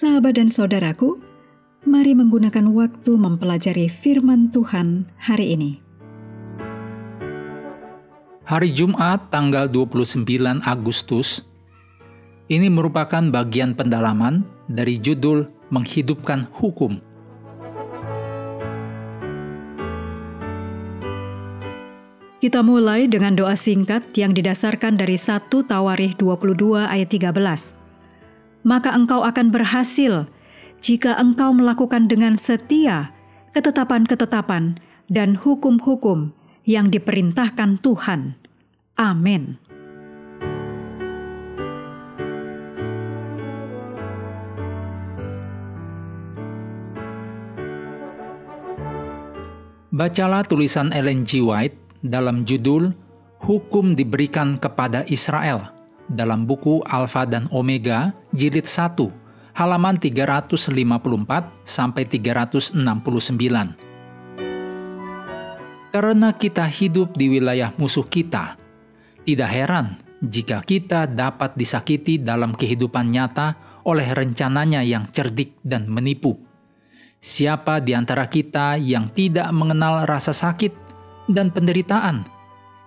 Sahabat dan saudaraku, mari menggunakan waktu mempelajari firman Tuhan hari ini. Hari Jumat tanggal 29 Agustus, ini merupakan bagian pendalaman dari judul Menghidupkan Hukum. Kita mulai dengan doa singkat yang didasarkan dari 1 Tawarikh 22 ayat 13. Maka engkau akan berhasil jika engkau melakukan dengan setia ketetapan-ketetapan dan hukum-hukum yang diperintahkan Tuhan. Amin. Bacalah tulisan Ellen G. White dalam judul Hukum Diberikan Kepada Israel dalam buku Alfa dan Omega jilid 1 halaman 354-369. Karena kita hidup di wilayah musuh kita, tidak heran jika kita dapat disakiti dalam kehidupan nyata oleh rencananya yang cerdik dan menipu. Siapa di antara kita yang tidak mengenal rasa sakit dan penderitaan,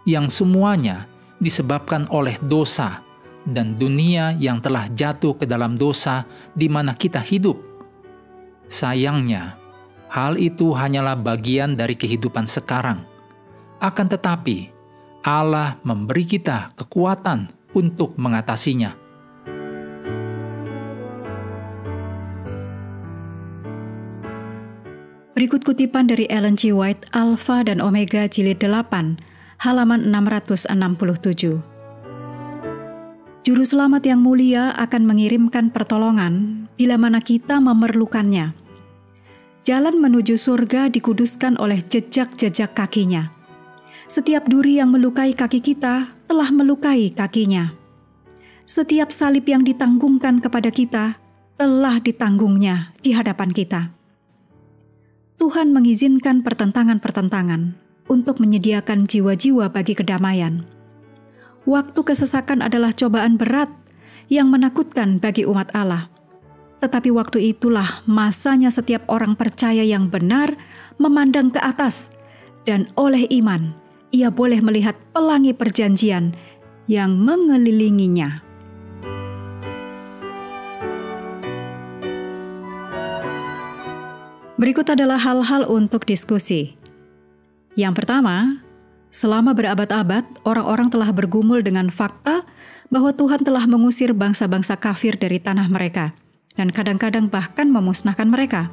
yang semuanya disebabkan oleh dosa dan dunia yang telah jatuh ke dalam dosa di mana kita hidup? Sayangnya, hal itu hanyalah bagian dari kehidupan sekarang. Akan tetapi, Allah memberi kita kekuatan untuk mengatasinya. Berikut kutipan dari Ellen G. White, Alfa dan Omega jilid 8, halaman 667. Juru selamat yang mulia akan mengirimkan pertolongan bila mana kita memerlukannya. Jalan menuju surga dikuduskan oleh jejak-jejak kakinya. Setiap duri yang melukai kaki kita telah melukai kakinya. Setiap salib yang ditanggungkan kepada kita telah ditanggungnya di hadapan kita. Tuhan mengizinkan pertentangan-pertentangan untuk menyediakan jiwa-jiwa bagi kedamaian. Waktu kesesakan adalah cobaan berat yang menakutkan bagi umat Allah. Tetapi waktu itulah masanya setiap orang percaya yang benar memandang ke atas, dan oleh iman ia boleh melihat pelangi perjanjian yang mengelilinginya. Berikut adalah hal-hal untuk diskusi. Yang pertama, selama berabad-abad, orang-orang telah bergumul dengan fakta bahwa Tuhan telah mengusir bangsa-bangsa kafir dari tanah mereka, dan kadang-kadang bahkan memusnahkan mereka.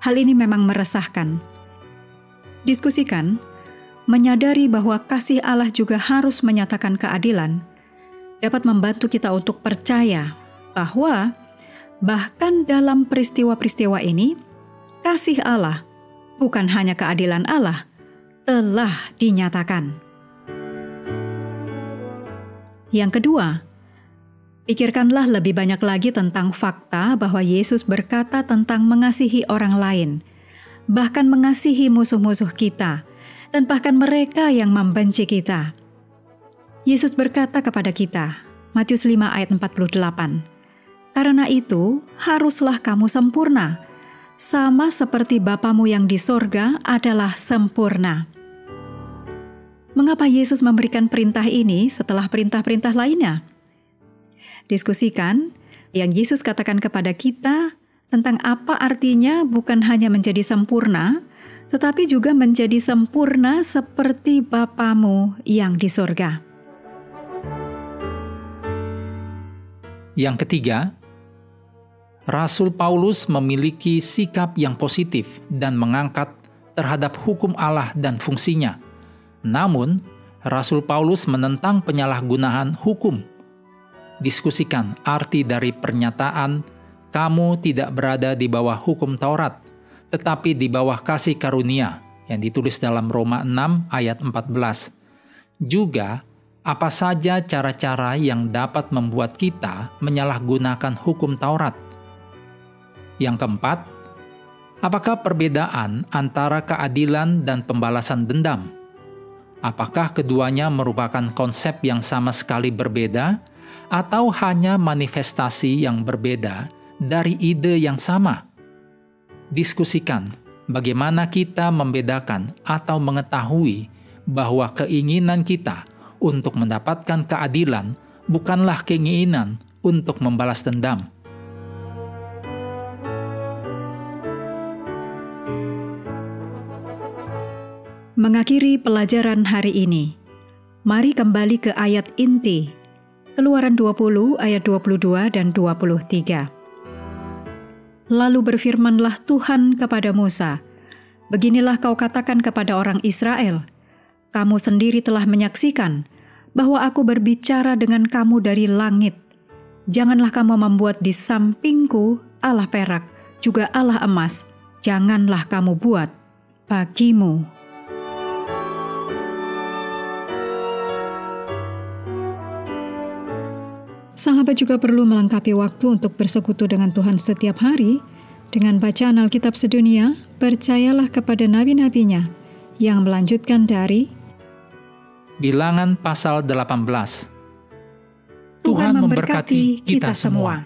Hal ini memang meresahkan. Diskusikan, menyadari bahwa kasih Allah juga harus menyatakan keadilan, dapat membantu kita untuk percaya bahwa bahkan dalam peristiwa-peristiwa ini, kasih Allah, bukan hanya keadilan Allah, telah dinyatakan. Yang kedua, pikirkanlah lebih banyak lagi tentang fakta bahwa Yesus berkata tentang mengasihi orang lain, bahkan mengasihi musuh-musuh kita, dan bahkan mereka yang membenci kita. Yesus berkata kepada kita, Matius 5 ayat 48, "Karena itu, haruslah kamu sempurna, sama seperti Bapamu yang di sorga adalah sempurna." Mengapa Yesus memberikan perintah ini setelah perintah-perintah lainnya? Diskusikan yang Yesus katakan kepada kita tentang apa artinya bukan hanya menjadi sempurna, tetapi juga menjadi sempurna seperti Bapamu yang di sorga. Yang ketiga, Rasul Paulus memiliki sikap yang positif dan mengangkat terhadap hukum Allah dan fungsinya. Namun, Rasul Paulus menentang penyalahgunaan hukum. Diskusikan arti dari pernyataan, "Kamu tidak berada di bawah hukum Taurat, tetapi di bawah kasih karunia," yang ditulis dalam Roma 6 ayat 14. Juga, apa saja cara-cara yang dapat membuat kita menyalahgunakan hukum Taurat. Yang keempat, apakah perbedaan antara keadilan dan pembalasan dendam? Apakah keduanya merupakan konsep yang sama sekali berbeda, atau hanya manifestasi yang berbeda dari ide yang sama. Diskusikan bagaimana kita membedakan atau mengetahui bahwa keinginan kita untuk mendapatkan keadilan bukanlah keinginan untuk membalas dendam. Mengakhiri pelajaran hari ini, mari kembali ke ayat inti, Keluaran 20 ayat 22 dan 23. Lalu berfirmanlah Tuhan kepada Musa, "Beginilah kau katakan kepada orang Israel, kamu sendiri telah menyaksikan bahwa aku berbicara dengan kamu dari langit. Janganlah kamu membuat di sampingku Allah perak, juga Allah emas, janganlah kamu buat bagimu." Sahabat juga perlu melengkapi waktu untuk bersekutu dengan Tuhan setiap hari dengan bacaan Alkitab sedunia. Percayalah kepada nabi-nabinya yang melanjutkan dari Bilangan pasal 18. Tuhan memberkati kita semua.